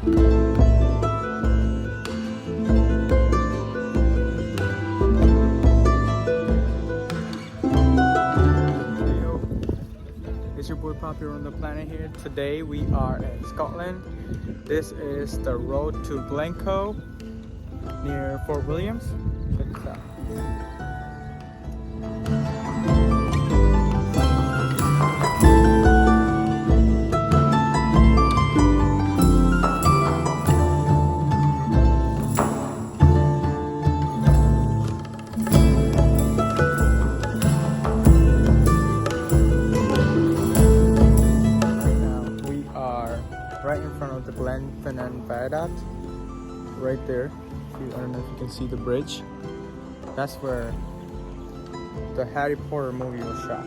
It's your boy Popular on the planet here. Today we are in Scotland. This is the road to Glencoe near Fort Williams. Check this out. Right in front of the Glencoe Viaduct, right there. I don't know if you can see the bridge. That's where the Harry Potter movie was shot.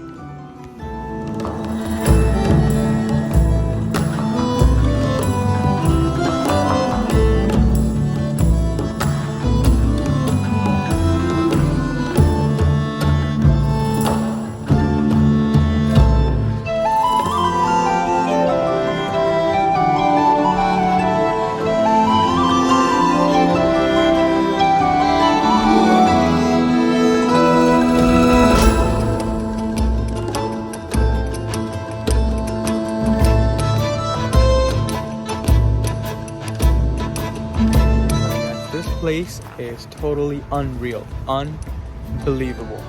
This place is totally unreal, unbelievable.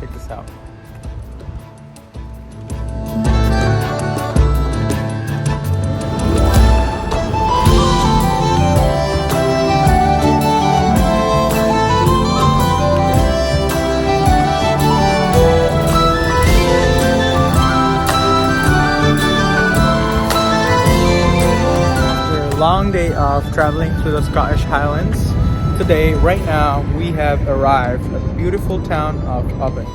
Check this out. Long day of traveling through the Scottish Highlands. Today, right now, we have arrived at the beautiful town of Oban.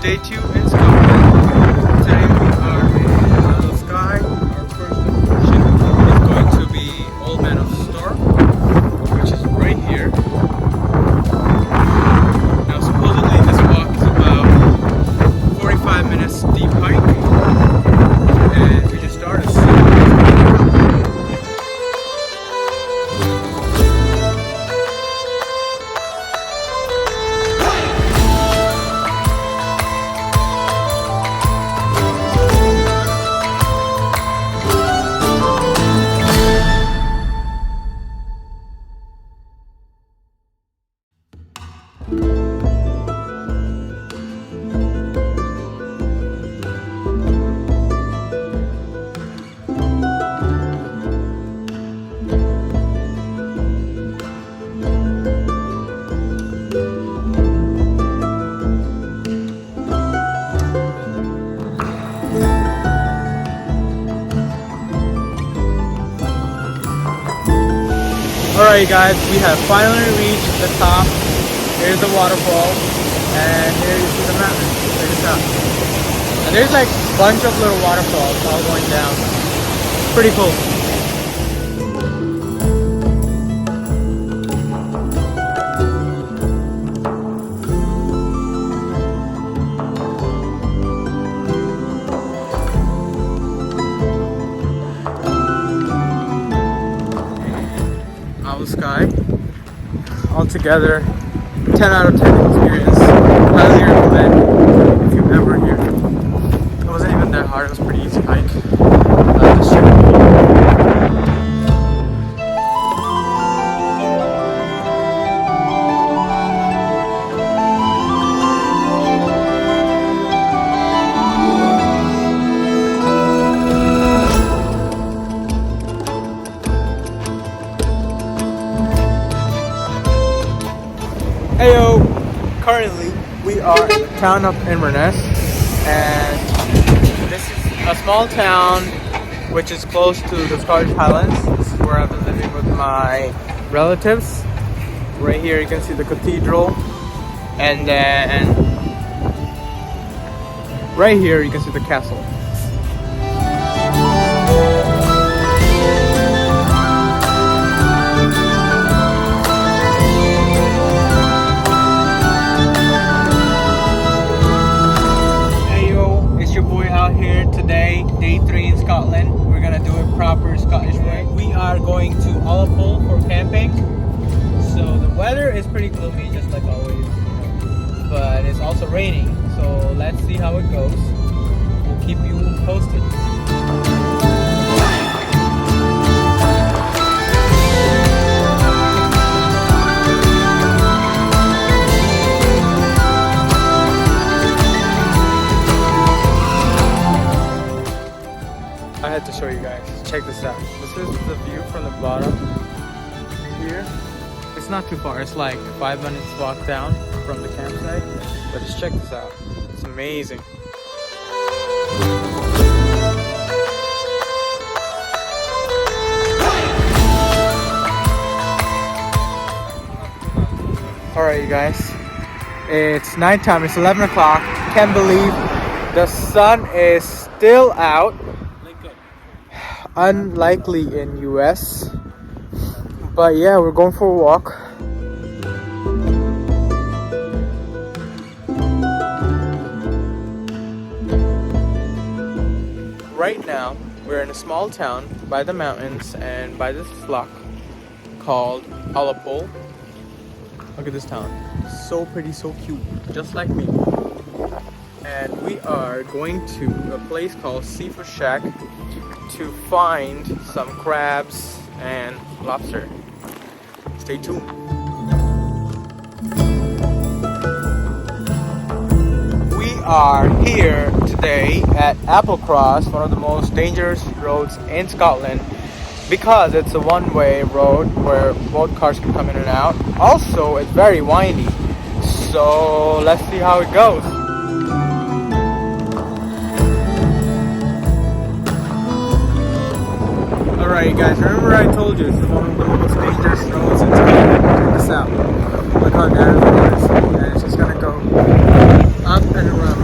Day 2 in Scotland. Today we are in Skye. Our first destination is going to be Oldman Storr, which is right here. Now supposedly this walk is about 45 minutes deep hike, and we just started. Alright guys, we have finally reached the top. Here's the waterfall, and here you see the mountain. Check this out. And there's like a bunch of little waterfalls all going down. Pretty cool. Skye. Altogether, 10 out of 10 experience. Highly recommend if you're ever here. It wasn't even that hard, it was a pretty easy hike. Heyo! Currently, we are in the town of Inverness, and this is a small town which is close to the Scottish Highlands. This is where I've been living with my relatives. Right here you can see the cathedral, and then right here you can see the castle. out here today, day 3 in Scotland. We're gonna do it proper Scottish way. We are going to Ullapool for camping. So the weather is pretty gloomy, just like always. But it's also raining, so let's see how it goes. We'll keep you posted. I had to show you guys. Check this out. This is the view from the bottom here. It's not too far. It's like 5 minutes walk down from the campsite. But just check this out. It's amazing. Alright, you guys. It's nighttime. It's 11 o'clock. Can't believe the sun is still out. Unlikely in US, but yeah, we're going for a walk. Right now we're in a small town by the mountains and by this loch called Ullapool. Look at this town, so pretty, so cute, just like me. And we are going to a place called Seafood Shack to find some crabs and lobster. Stay tuned. We are here today at Applecross, one of the most dangerous roads in Scotland, because it's a one-way road where both cars can come in and out. Also, it's very windy, so let's see how it goes. Alright guys, remember I told you this is one of the most dangerous roads in Scotland. Check this out. Look how narrow it is. And it's just gonna go up and around.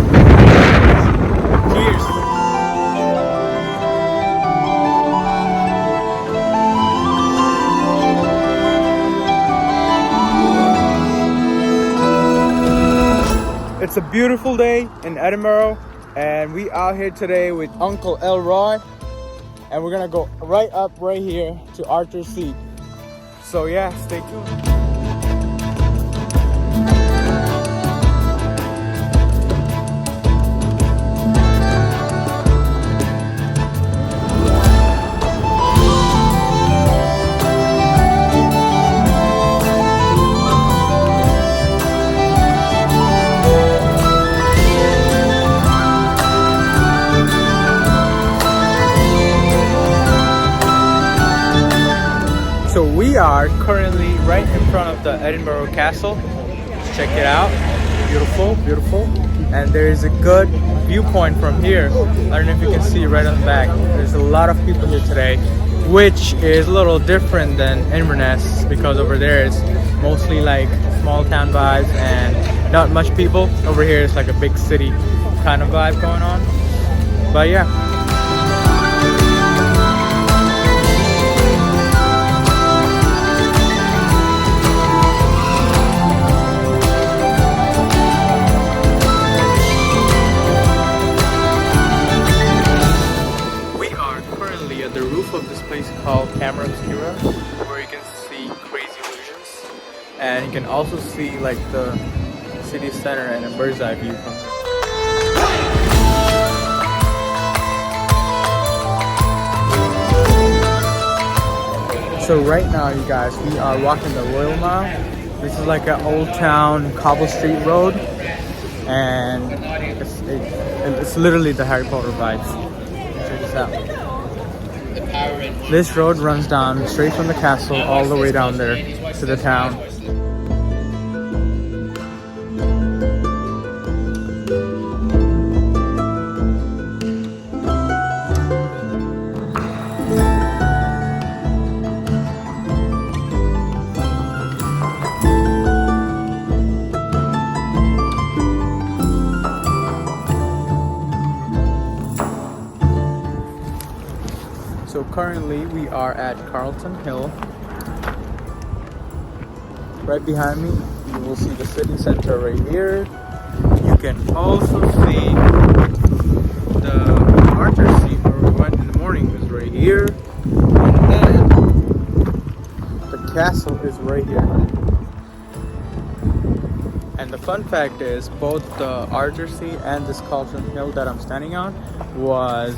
Cheers! It's a beautiful day in Edinburg, and we out here today with Uncle Elroy. And we're gonna go right up right here to Arthur's Seat. So yeah, stay tuned. So we are currently right in front of the Edinburg Castle. Check it out. Beautiful, beautiful. And there is a good viewpoint from here. I don't know if you can see right on the back. There's a lot of people here today, which is a little different than Inverness, because over there it's mostly like small town vibes and not much people. Over here it's like a big city kind of vibe going on. But yeah. Of this place called obscura, where you can see crazy illusions, and you can also see like the city center and a bird's eye view from here. So right now, you guys, we are walking the Royal Mile. This is like an old town cobble street road, and it's literally the Harry Potter vibes. Check this out. This road runs down straight from the castle all the way down there to the town. So currently we are at Carlton Hill. Right behind me, you will see the city center right here. You can also see the Archer Seat where we went in the morning is right here. And then the castle is right here. And the fun fact is, both the Archer Seat and this Carlton hill that I'm standing on was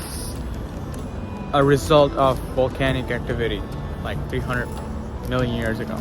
a result of volcanic activity like 300 million years ago.